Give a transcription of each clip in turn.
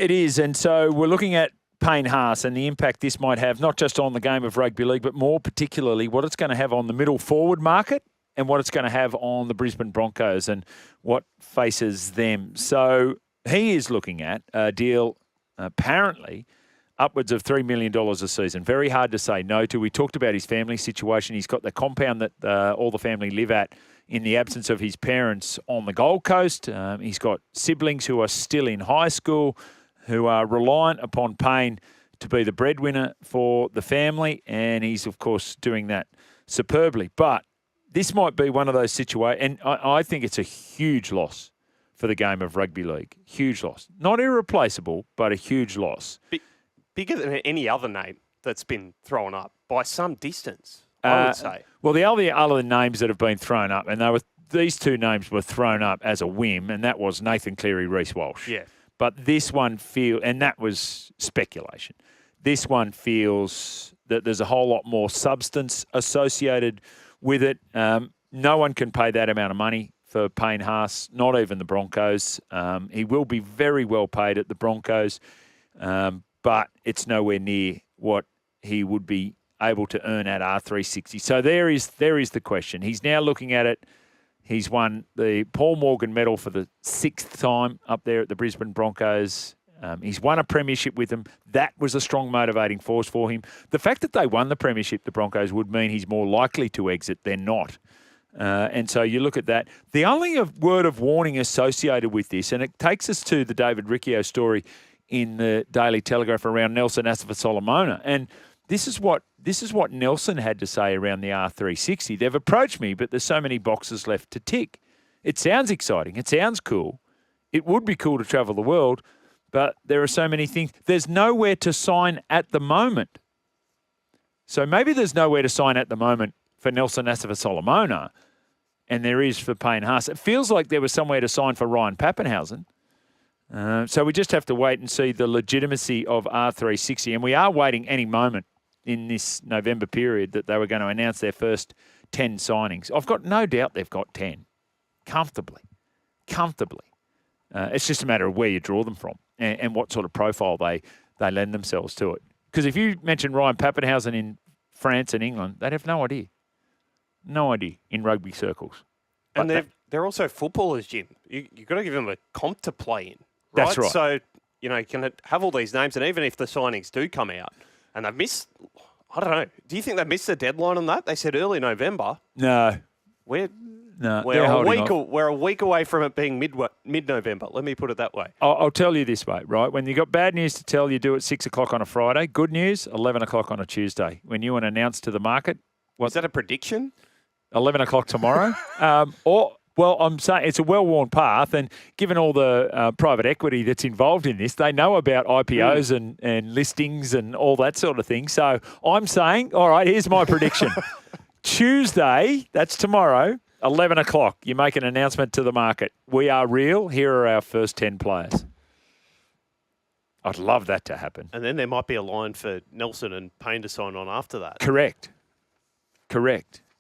it is. And so we're looking at Payne Haas and the impact this might have, not just on the game of rugby league, but more particularly what it's going to have on the middle forward market and what it's going to have on the Brisbane Broncos and what faces them. So he is looking at a deal apparently upwards of $3 million a season. Very hard to say no to. We talked about his family situation. He's got the compound that all the family live at in the absence of his parents on the Gold Coast. He's got siblings who are still in high school, who are reliant upon Payne to be the breadwinner for the family, and he's, of course, doing that superbly. But this might be one of those situations, and I think it's a huge loss for the game of rugby league. Huge loss. Not irreplaceable, but a huge loss. Bigger than any other name that's been thrown up by some distance, I would say. Well, the only other names that have been thrown up, and these two names were thrown up as a whim, and that was Nathan Cleary, Reece Walsh. Yeah. But this one and that was speculation. This one feels that there's a whole lot more substance associated with it. No one can pay that amount of money for Payne Haas, not even the Broncos. He will be very well paid at the Broncos, but it's nowhere near what he would be able to earn at R360. So there is the question. He's now looking at it. He's won the Paul Morgan medal for the 6th time up there at the Brisbane Broncos. He's won a premiership with them. That was a strong motivating force for him. The fact that they won the premiership, the Broncos, would mean he's more likely to exit than not. And so you look at that. The only word of warning associated with this, and it takes us to the David Riccio story in the Daily Telegraph around Nelson Asafa-Solomona. And this is what Nelson had to say around the R360. They've approached me, but there's so many boxes left to tick. It sounds exciting. It sounds cool. It would be cool to travel the world, but there are so many things. There's nowhere to sign at the moment. So maybe there's nowhere to sign at the moment for Nelson Asafa-Solomona, and there is for Payne Haas. It feels like there was somewhere to sign for Ryan Pappenhausen. So we just have to wait and see the legitimacy of R360. And we are waiting any moment in this November period that they were going to announce their first 10 signings. I've got no doubt they've got 10. Comfortably. It's just a matter of where you draw them from and what sort of profile they lend themselves to it. Because if you mention Ryan Pappenhausen in France and England, they'd have no idea. No idea in rugby circles. And they're also footballers, Jim. You've got to give them a comp to play in. Right? That's right. So, you can have all these names, and even if the signings do come out and they've missed, I don't know, do you think they missed the deadline on that? They said early November. No. We're a week away from it being mid-November. Let me put it that way. I'll tell you this way, right? When you got bad news to tell, you do it 6 o'clock on a Friday. Good news, 11 o'clock on a Tuesday. When you want to announce to the market. Is that a prediction? 11 o'clock tomorrow. Well, I'm saying it's a well-worn path, and given all the private equity that's involved in this, they know about IPOs and listings and all that sort of thing. So I'm saying, all right, here's my prediction. Tuesday, that's tomorrow, 11 o'clock, you make an announcement to the market. We are real. Here are our first 10 players. I'd love that to happen. And then there might be a line for Nelson and Payne to sign on after that. Correct.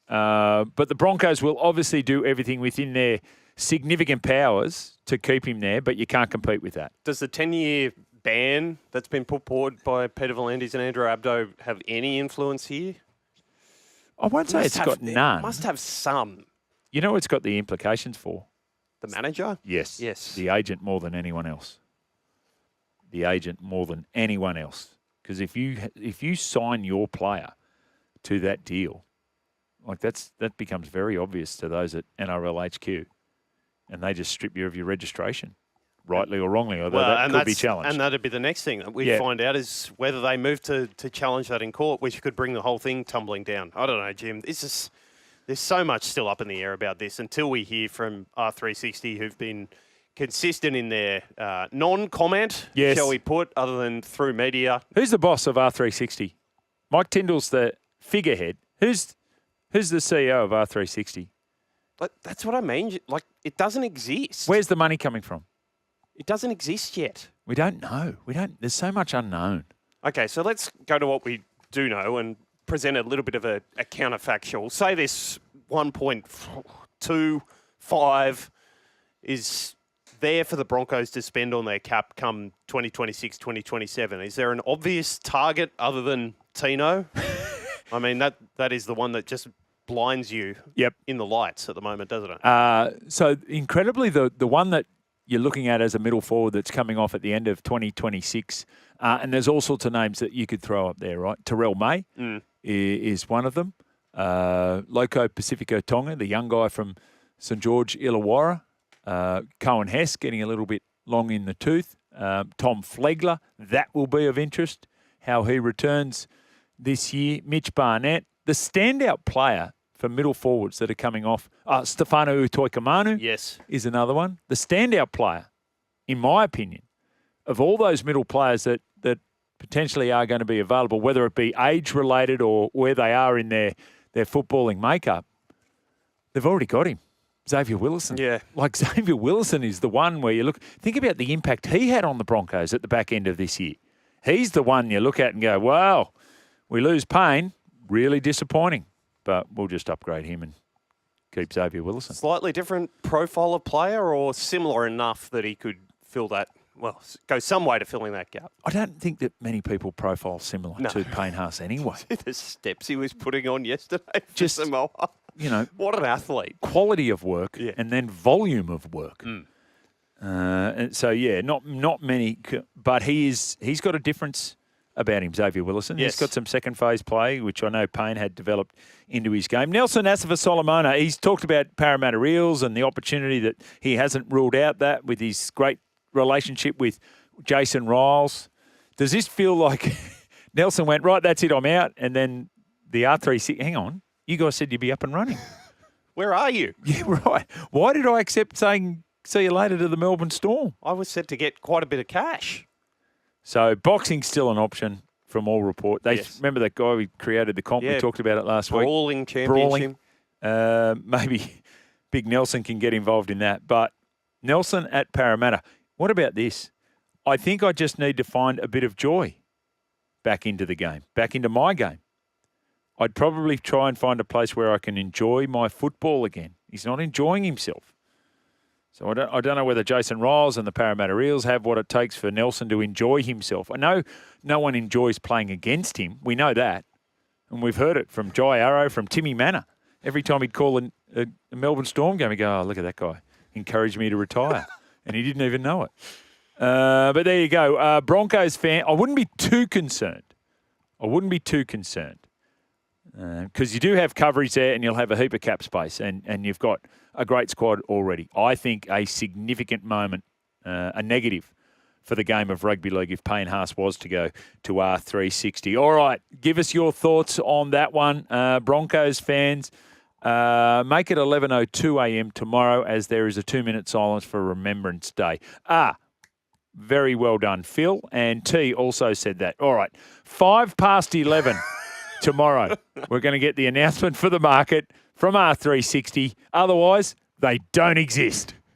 But the Broncos will obviously do everything within their significant powers to keep him there, but you can't compete with that. Does the 10-year ban that's been put forward by Peter V'landys and Andrew Abdo have any influence here? I won't say it's got none. It must have some. You know what it's got the implications for? The manager? Yes. The agent more than anyone else. Because if you sign your player to that deal, like that becomes very obvious to those at NRL HQ, and they just strip you of your registration, rightly or wrongly, although that could be challenged. And that'd be the next thing that we find out is whether they move to challenge that in court, which could bring the whole thing tumbling down. I don't know, Jim. There's so much still up in the air about this until we hear from R360, who've been consistent in their non-comment, shall we put, other than through media. Who's the boss of R360? Mike Tyndall's the figurehead. Who's the CEO of R360? That's what I mean. Like, it doesn't exist. Where's the money coming from? It doesn't exist yet. We don't know. There's so much unknown. Okay, so let's go to what we do know and present a little bit of a counterfactual. Say this 1.25 is there for the Broncos to spend on their cap come 2026, 2027. Is there an obvious target other than Tino? I mean, that is the one that just blinds you in the lights at the moment, doesn't it? So incredibly, the one that you're looking at as a middle forward that's coming off at the end of 2026, and there's all sorts of names that you could throw up there, right? Terrell May is one of them. Loco Pacifico Tonga, the young guy from St George Illawarra. Cohen Hess getting a little bit long in the tooth. Tom Flegler, that will be of interest, how he returns this year. Mitch Barnett, the standout player for middle forwards that are coming off. Stefano Utoikamanu is another one. The standout player, in my opinion, of all those middle players that potentially are going to be available, whether it be age-related or where they are in their footballing makeup, they've already got him. Xavier Willison. Yeah. Like Xavier Willison is the one where you look, think about the impact he had on the Broncos at the back end of this year. He's the one you look at and go, wow, we lose Payne, really disappointing. But we'll just upgrade him and keep Xavier Willison. Slightly different profile of player or similar enough that he could fill that, well, go some way to filling that gap? I don't think that many people profile similar to Payne Haas anyway. The steps he was putting on yesterday. Just, Samoa. You know. What an athlete. Quality of work and then volume of work. And so, not many, but he's got a difference about him, Xavier Willison. Yes. He's got some second phase play, which I know Payne had developed into his game. Nelson Asafa-Solomona, he's talked about Parramatta Eels and the opportunity that he hasn't ruled out that with his great relationship with Jason Riles. Does this feel like Nelson went, right, that's it, I'm out, and then the R360, hang on, you guys said you'd be up and running. Where are you? Yeah, right. Why did I accept saying see you later to the Melbourne Storm? I was set to get quite a bit of cash. So boxing's still an option from all report. They remember that guy who created the comp? We talked about it last week. Brawling championship. Maybe Big Nelson can get involved in that. But Nelson at Parramatta. What about this? I think I just need to find a bit of joy back into the game, back into my game. I'd probably try and find a place where I can enjoy my football again. He's not enjoying himself. So I don't know whether Jason Riles and the Parramatta Eels have what it takes for Nelson to enjoy himself. I know no one enjoys playing against him. We know that. And we've heard it from Jai Arrow, from Timmy Manor. Every time he'd call a Melbourne Storm game, he'd go, oh, look at that guy. Encouraged me to retire. And he didn't even know it. But there you go. Broncos fan, I wouldn't be too concerned. Because you do have coverage there and you'll have a heap of cap space and you've got a great squad already. I think a significant moment, a negative for the game of rugby league if Payne Haas was to go to R360. All right, give us your thoughts on that one. Broncos fans, make it 11:02 a.m. tomorrow as there is a 2-minute silence for Remembrance Day. Very well done, Phil. And T also said that. All right, 11:05 tomorrow, we're going to get the announcement for the market from R360. Otherwise, they don't exist.